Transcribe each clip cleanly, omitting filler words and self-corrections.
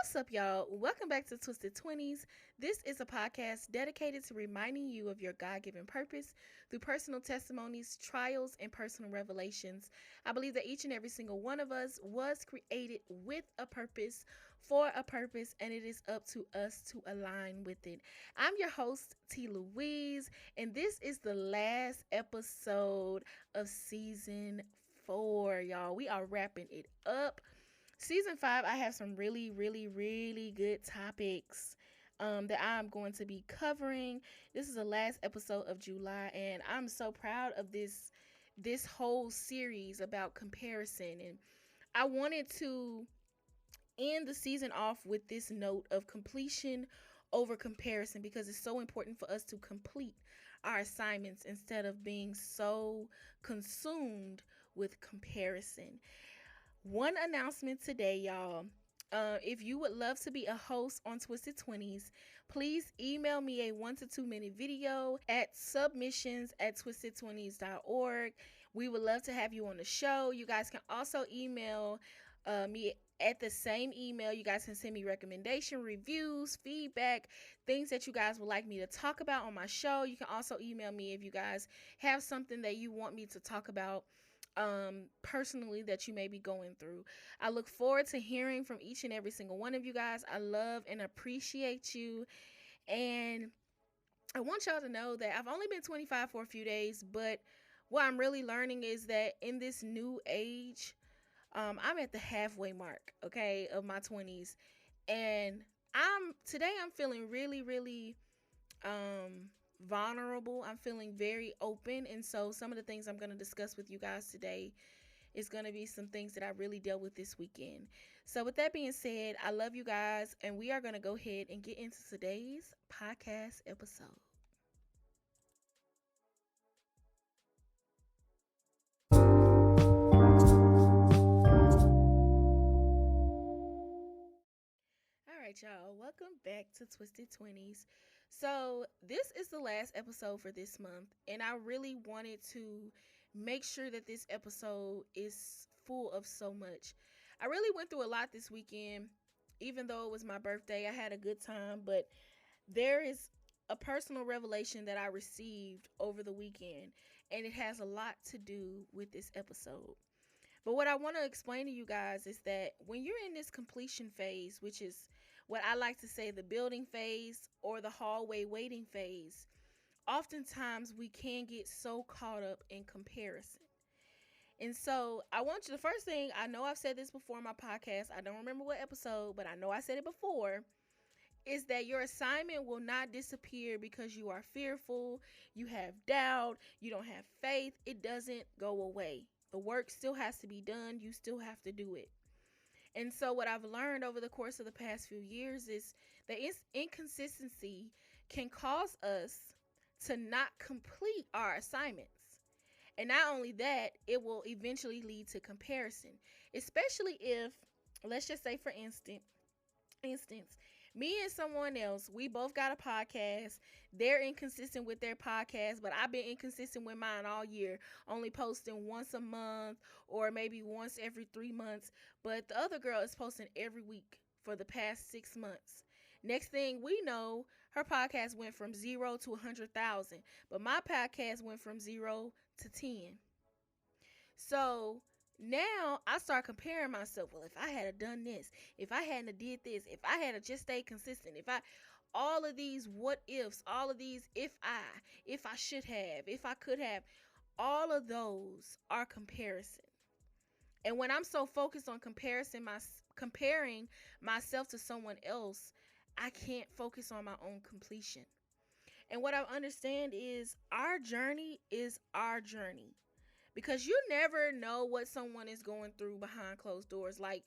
What's up, y'all? Welcome back to Twisted Twenties. This is a podcast dedicated to reminding you of your God given purpose through personal testimonies, trials, and personal revelations. I believe that each and every single one of us was created with a purpose, for a purpose, and it is up to us to align with it. I'm your host, T. Louise, and this is the last episode of season 4, y'all. We are wrapping it up. Season 5, I have some really good topics that I'm going to be covering. This is the last episode of July, and I'm so proud of this whole series about comparison. And I wanted to end the season off with this note of completion over comparison, because it's so important for us to complete our assignments instead of being so consumed with comparison. One announcement today, y'all. If you would love to be a host on Twisted Twenties, please email me a 1 to 2 minute video at submissions@twistedtwenties.org. We would love to have you on the show. You guys can also email me at the same email. You guys can send me recommendation, reviews, feedback, things that you guys would like me to talk about on my show. You can also email me if you guys have something that you want me to talk about personally that you may be going through. I look forward to hearing from each and every single one of you guys. I love and appreciate you, and I want y'all to know that I've only been 25 for a few days, but what I'm really learning is that in this new age, I'm at the halfway mark, okay, of my 20s, and I'm feeling really vulnerable. I'm feeling very open, and so some of the things I'm going to discuss with you guys today is going to be some things that I really dealt with this weekend. So with that being said, I love you guys, and we are going to go ahead and get into today's podcast episode. All right, y'all. Welcome back to Twisted Twenties. So, this is the last episode for this month, and I really wanted to make sure that this episode is full of so much. I really went through a lot this weekend. Even though it was my birthday, I had a good time, but there is a personal revelation that I received over the weekend, and it has a lot to do with this episode. But what I want to explain to you guys is that when you're in this completion phase, which is what I like to say the building phase or the hallway waiting phase, oftentimes we can get so caught up in comparison. And so I want you, the first thing, I know I've said this before in my podcast, I don't remember what episode, but I know I said it before, is that your assignment will not disappear because you are fearful, you have doubt, you don't have faith. It doesn't go away. The work still has to be done. You still have to do it. And so what I've learned over the course of the past few years is that inconsistency can cause us to not complete our assignments. And not only that, it will eventually lead to comparison, especially if, let's just say for instance, me and someone else, we both got a podcast. They're inconsistent with their podcast, but I've been inconsistent with mine all year, only posting once a month or maybe once every 3 months. But the other girl is posting every week for the past 6 months. Next thing we know, her podcast went from 0 to 100,000, but my podcast went from 0 to 10. So now I start comparing myself. Well, if I had done this, if I hadn't did this, if I had just stayed consistent, all of these what ifs, all of these if I should have, if I could have, all of those are comparison. And when I'm so focused on comparing myself to someone else, I can't focus on my own completion. And what I understand is our journey is our journey, because you never know what someone is going through behind closed doors. Like,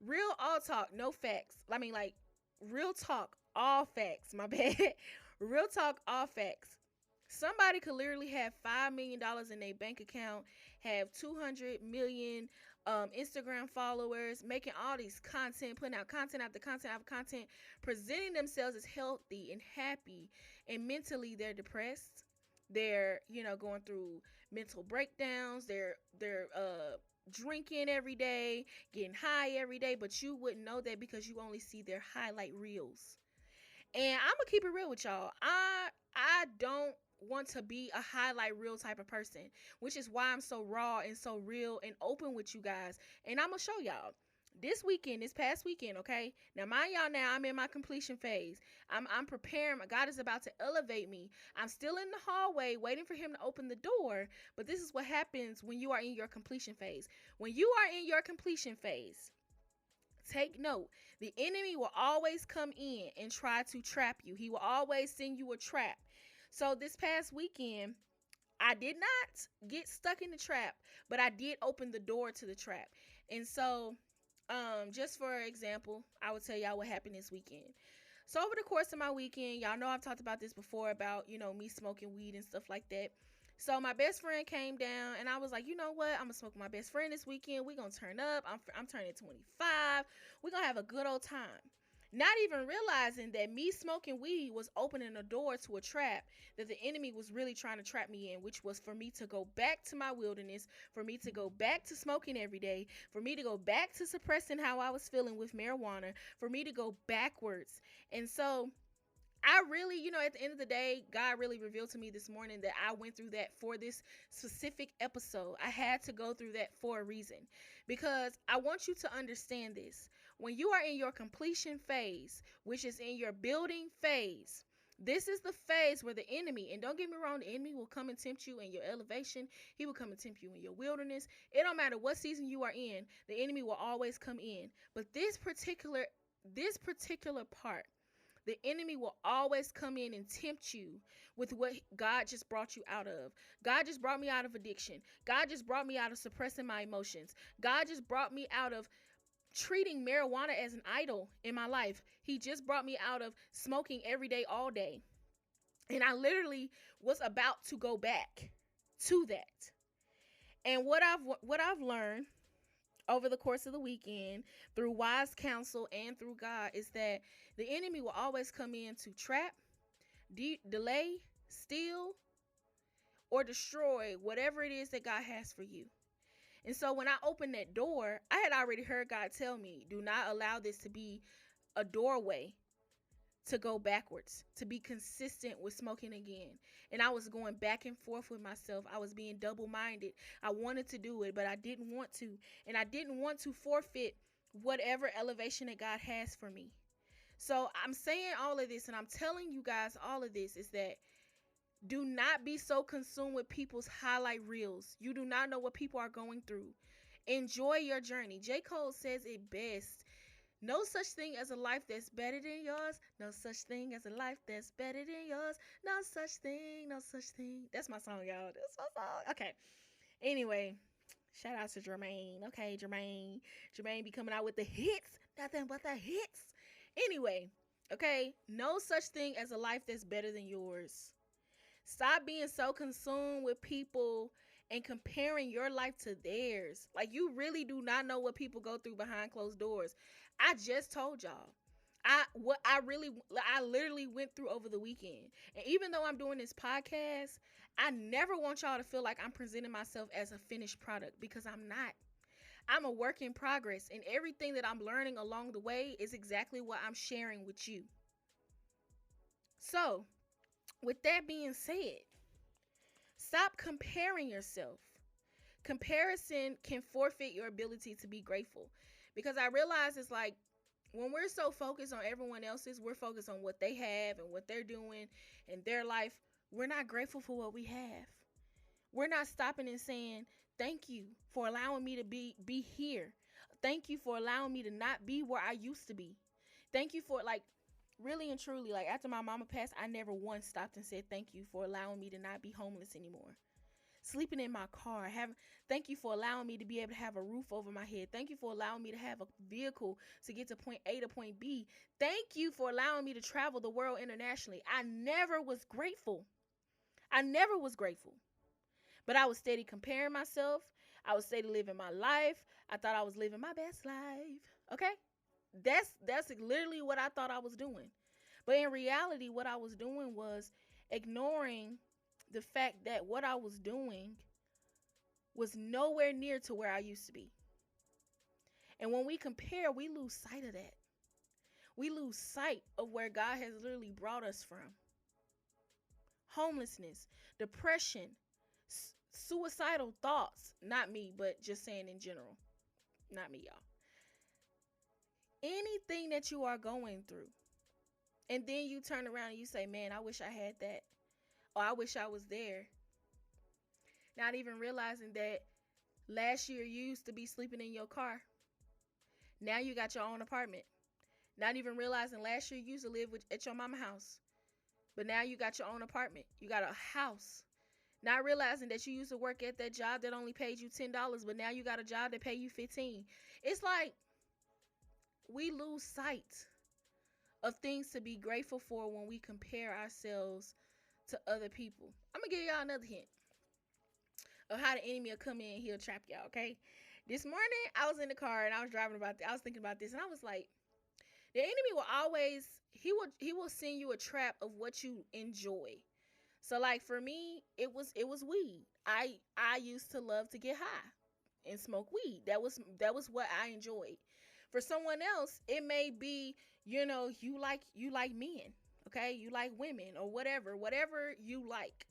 real all talk, no facts. I mean, like, real talk, all facts. My bad. Real talk, all facts. Somebody could literally have $5 million in their bank account, have 200 million Instagram followers, making all these content, putting out content after content after content, presenting themselves as healthy and happy, and mentally they're depressed. They're, going through mental breakdowns. They're drinking every day, getting high every day, but you wouldn't know that because you only see their highlight reels. And I'm gonna keep it real with y'all. I don't want to be a highlight reel type of person, which is why I'm so raw and so real and open with you guys. And I'm gonna show y'all this past weekend, okay? Now, mind y'all, now I'm in my completion phase. I'm preparing. God is about to elevate me. I'm still in the hallway waiting for Him to open the door. But this is what happens when you are in your completion phase. When you are in your completion phase, take note, the enemy will always come in and try to trap you. He will always send you a trap. So this past weekend, I did not get stuck in the trap, but I did open the door to the trap. And so, just for example, I will tell y'all what happened this weekend. So over the course of my weekend, y'all know I've talked about this before about, me smoking weed and stuff like that. So my best friend came down and I was like, you know what? I'm going to smoke with my best friend this weekend. We're going to turn up. I'm turning 25. We're going to have a good old time. Not even realizing that me smoking weed was opening a door to a trap that the enemy was really trying to trap me in, which was for me to go back to my wilderness, for me to go back to smoking every day, for me to go back to suppressing how I was feeling with marijuana, for me to go backwards. And so I really, at the end of the day, God really revealed to me this morning that I went through that for this specific episode. I had to go through that for a reason, because I want you to understand this. When you are in your completion phase, which is in your building phase, this is the phase where the enemy, and don't get me wrong, the enemy will come and tempt you in your elevation. He will come and tempt you in your wilderness. It don't matter what season you are in, the enemy will always come in. But this particular part, the enemy will always come in and tempt you with what God just brought you out of. God just brought me out of addiction. God just brought me out of suppressing my emotions. God just brought me out of treating marijuana as an idol in my life. He just brought me out of smoking every day, all day. And I literally was about to go back to that. And what I've learned over the course of the weekend through wise counsel and through God is that the enemy will always come in to trap, delay, steal, or destroy whatever it is that God has for you. And so when I opened that door, I had already heard God tell me, do not allow this to be a doorway to go backwards, to be consistent with smoking again. And I was going back and forth with myself. I was being double-minded. I wanted to do it, but I didn't want to. And I didn't want to forfeit whatever elevation that God has for me. So I'm saying all of this, and I'm telling you guys all of this, is that do not be so consumed with people's highlight reels. You do not know what people are going through. Enjoy your journey. J. Cole says it best. No such thing as a life that's better than yours. No such thing as a life that's better than yours. No such thing, no such thing. That's my song, y'all. That's my song. Okay. Anyway, shout out to Jermaine. Okay, Jermaine. Jermaine be coming out with the hits. Nothing but the hits. Anyway, okay. No such thing as a life that's better than yours. Stop being so consumed with people and comparing your life to theirs. Like, you really do not know what people go through behind closed doors. I just told y'all. I literally went through over the weekend. And even though I'm doing this podcast, I never want y'all to feel like I'm presenting myself as a finished product, because I'm not. I'm a work in progress, and everything that I'm learning along the way is exactly what I'm sharing with you. So, with that being said, stop comparing yourself. Comparison can forfeit your ability to be grateful, because I realize it's like when we're so focused on everyone else's, we're focused on what they have and what they're doing in their life. We're not grateful for what we have. We're not stopping and saying, thank you for allowing me to be here. Thank you for allowing me to not be where I used to be. Thank you for, like, really and truly, like, after my mama passed, I never once stopped and said thank you for allowing me to not be homeless anymore. Sleeping in my car, thank you for allowing me to be able to have a roof over my head. Thank you for allowing me to have a vehicle to get to point A to point B. Thank you for allowing me to travel the world internationally. I never was grateful. But I was steady comparing myself. I was steady living my life. I thought I was living my best life. Okay? That's literally what I thought I was doing. But in reality, what I was doing was ignoring the fact that what I was doing was nowhere near to where I used to be. And when we compare, we lose sight of that. We lose sight of where God has literally brought us from. Homelessness, depression, suicidal thoughts. Not me, but just saying in general. Not me, y'all. Anything that you are going through, and then you turn around and you say, man, I wish I had that. Or I wish I was there. Not even realizing that last year you used to be sleeping in your car. Now you got your own apartment. Not even realizing last year you used to live at your mama's house. But now you got your own apartment. You got a house. Not realizing that you used to work at that job that only paid you $10, but now you got a job that pay you $15. It's like we lose sight of things to be grateful for when we compare ourselves to other people. I'm going to give y'all another hint of how the enemy will come in and he'll trap y'all, okay? This morning, I was in the car and I was I was thinking about this, and I was like, the enemy will always, he will send you a trap of what you enjoy. So like for me, it was weed. I used to love to get high and smoke weed. That was what I enjoyed. For someone else, it may be, you like men, okay? You like women or whatever you like.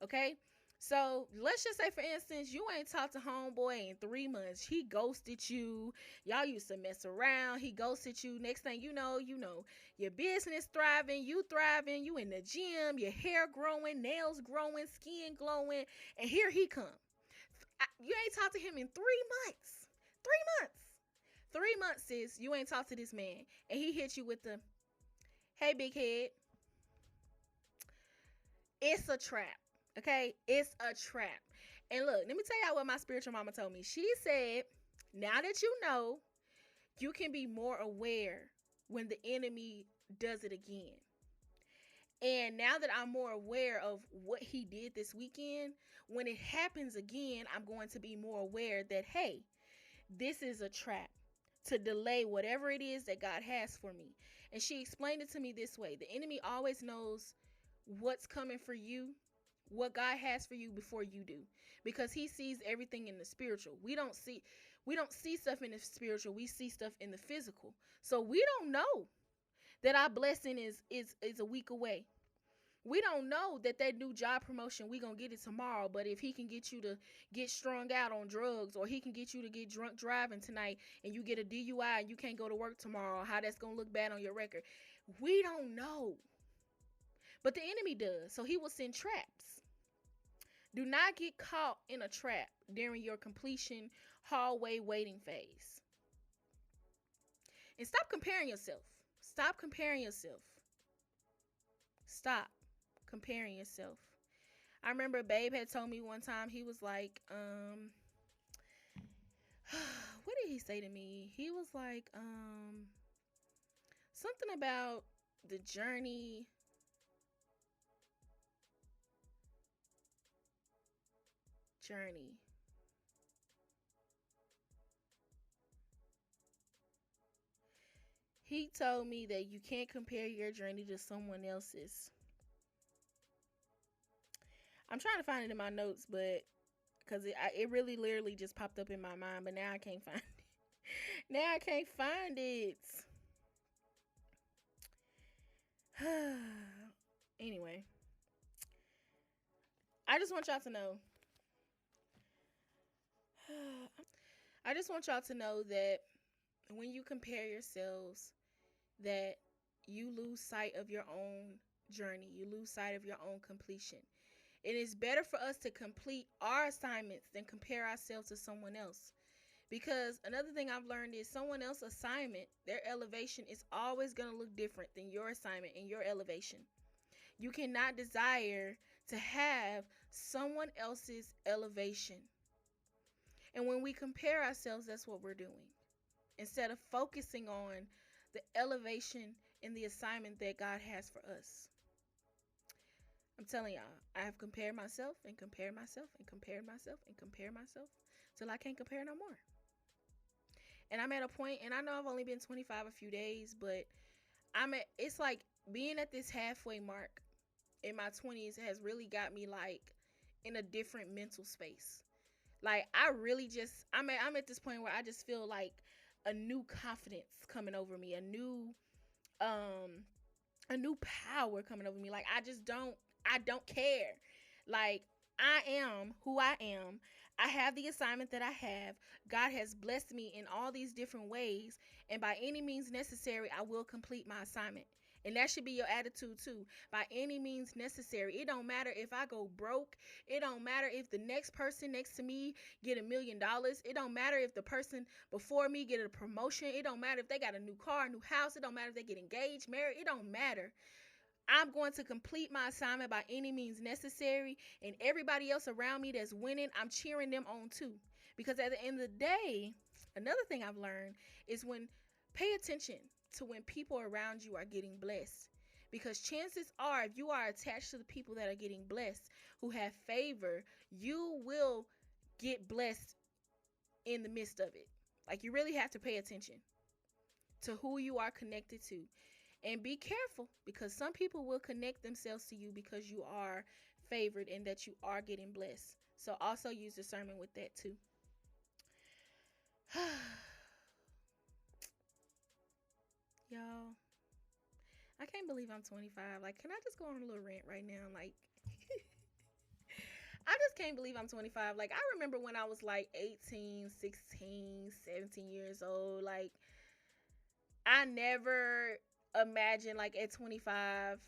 Okay? So let's just say, for instance, you ain't talked to homeboy in 3 months. He ghosted you. Y'all used to mess around. He ghosted you. Next thing you know, your business thriving, you thriving, you in the gym, your hair growing, nails growing, skin glowing, and here he come. You ain't talked to him in 3 months. 3 months. 3 months, sis. You ain't talked to this man, and he hit you with the, "Hey, big head." It's a trap. Okay? It's a trap. And look, let me tell y'all what my spiritual mama told me. She said, now that you know, you can be more aware when the enemy does it again. And now that I'm more aware of what he did this weekend, when it happens again, I'm going to be more aware that, hey, this is a trap to delay whatever it is that God has for me. And she explained it to me this way. The enemy always knows what's coming for you, what God has for you before you do, because he sees everything in the spiritual. We don't see stuff in the spiritual. We see stuff in the physical. So we don't know that our blessing is a week away. We don't know that new job promotion, we gonna get it tomorrow. But if he can get you to get strung out on drugs, or he can get you to get drunk driving tonight and you get a DUI and you can't go to work tomorrow, how that's gonna look bad on your record, we don't know. But the enemy does. So he will send traps. Do not get caught in a trap during your completion hallway waiting phase. And stop comparing yourself. Stop comparing yourself. Stop comparing yourself. I remember Babe had told me one time, he was like, what did he say to me? He was like, something about the journey. He told me that you can't compare your journey to someone else's. I'm trying to find it in my notes, but because it really literally just popped up in my mind, but now I can't find it. Now I can't find it. Anyway, I just want y'all to know. I just want y'all to know that when you compare yourselves, that you lose sight of your own journey. You lose sight of your own completion. It is better for us to complete our assignments than compare ourselves to someone else. Because another thing I've learned is someone else's assignment, their elevation is always going to look different than your assignment and your elevation. You cannot desire to have someone else's elevation. And when we compare ourselves, that's what we're doing. Instead of focusing on the elevation and the assignment that God has for us. I'm telling y'all, I have compared myself and compared myself and compared myself and compared myself till I can't compare no more. And I'm at a point, and I know I've only been 25 a few days, but it's like being at this halfway mark in my 20s has really got me like in a different mental space. Like I really just I'm at this point where I just feel like a new confidence coming over me, um a new power coming over me. Like I don't care. Like I am who I am. I have the assignment that I have. God has blessed me in all these different ways, and by any means necessary, I will complete my assignment. And that should be your attitude too. By any means necessary. It don't matter if I go broke. It don't matter if the next person next to me get $1 million. It don't matter if the person before me get a promotion. It don't matter if they got a new car, a new house. It don't matter if they get engaged, married. It don't matter. I'm going to complete my assignment by any means necessary. And everybody else around me that's winning, I'm cheering them on too. Because at the end of the day, another thing I've learned is when pay attention to when people around you are getting blessed. Because chances are, if you are attached to the people that are getting blessed, who have favor, you will get blessed in the midst of it. Like you really have to pay attention to who you are connected to. And be careful because some people will connect themselves to you because you are favored and that you are getting blessed. So also use discernment with that too. Y'all, I can't believe I'm 25. Like, can I just go on a little rant right now? Like, I just can't believe I'm 25. Like, I remember when I was like 18, 16, 17 years old. Like, I never imagined like at 25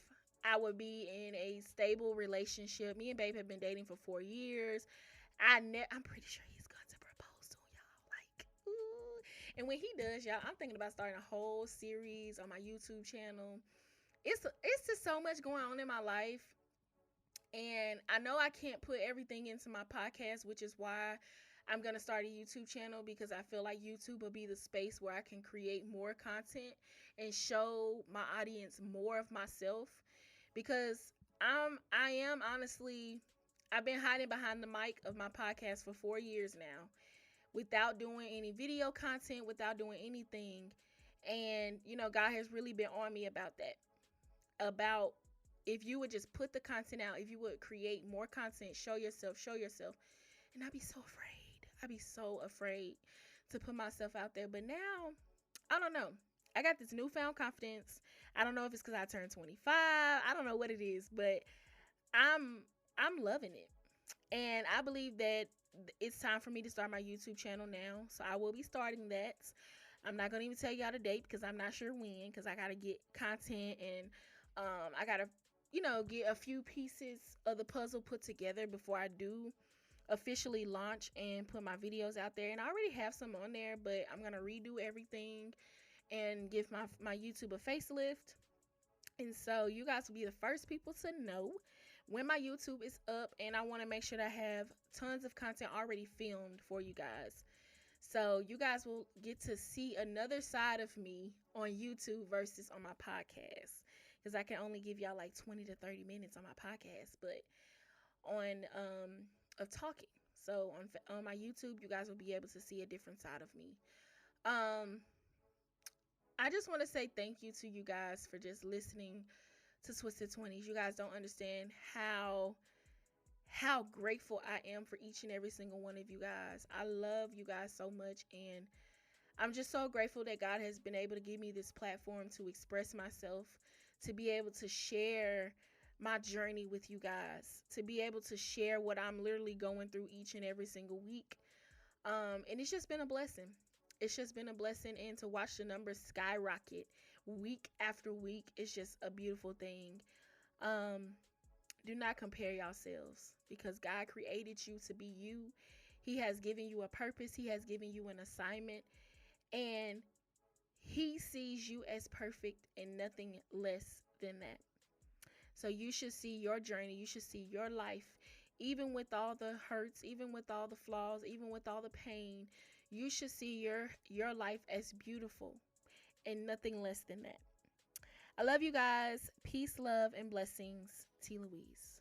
I would be in a stable relationship. Me and Babe have been dating for 4 years. I'm pretty sure he's going to propose soon, y'all. Like, ooh. And when he does, y'all, I'm thinking about starting a whole series on my YouTube channel. It's just so much going on in my life, and I know I can't put everything into my podcast, which is why I'm going to start a YouTube channel, because I feel like YouTube will be the space where I can create more content and show my audience more of myself. Because I am honestly, I've been hiding behind the mic of my podcast for 4 years now without doing any video content, without doing anything. And, God has really been on me about that. About if you would just put the content out, if you would create more content, show yourself, show yourself. And I'd be so afraid. I'd be so afraid to put myself out there. But now, I don't know. I got this newfound confidence. I don't know if it's because I turned 25. I don't know what it is, but I'm I'm loving it. And I believe that it's time for me to start my YouTube channel now. So I will be starting that. I'm not going to even tell y'all the date because I'm not sure when, because I got to get content, and I got to, get a few pieces of the puzzle put together before I do officially launch and put my videos out there. And I already have some on there, but I'm going to redo everything and give my YouTube a facelift. And so you guys will be the first people to know when my YouTube is up, and I want to make sure that I have tons of content already filmed for you guys. So you guys will get to see another side of me on YouTube versus on my podcast, because I can only give y'all like 20 to 30 minutes on my podcast, but on of talking. So on my YouTube, you guys will be able to see a different side of me. Um, I just want to say thank you to you guys for just listening to Twisted Twenties. You guys don't understand how grateful I am for each and every single one of you guys. I love you guys so much, and I'm just so grateful that God has been able to give me this platform to express myself, to be able to share my journey with you guys, to be able to share what I'm literally going through each and every single week. And it's just been a blessing. It's just been a blessing, and to watch the numbers skyrocket week after week, it's just a beautiful thing. Um, do not compare yourselves, because God created you to be you. He has given you a purpose. He has given you an assignment, and He sees you as perfect and nothing less than that. So you should see your journey. You should see your life, even with all the hurts, even with all the flaws, even with all the pain. You should see your life as beautiful and nothing less than that. I love you guys. Peace, love, and blessings. T. Louise.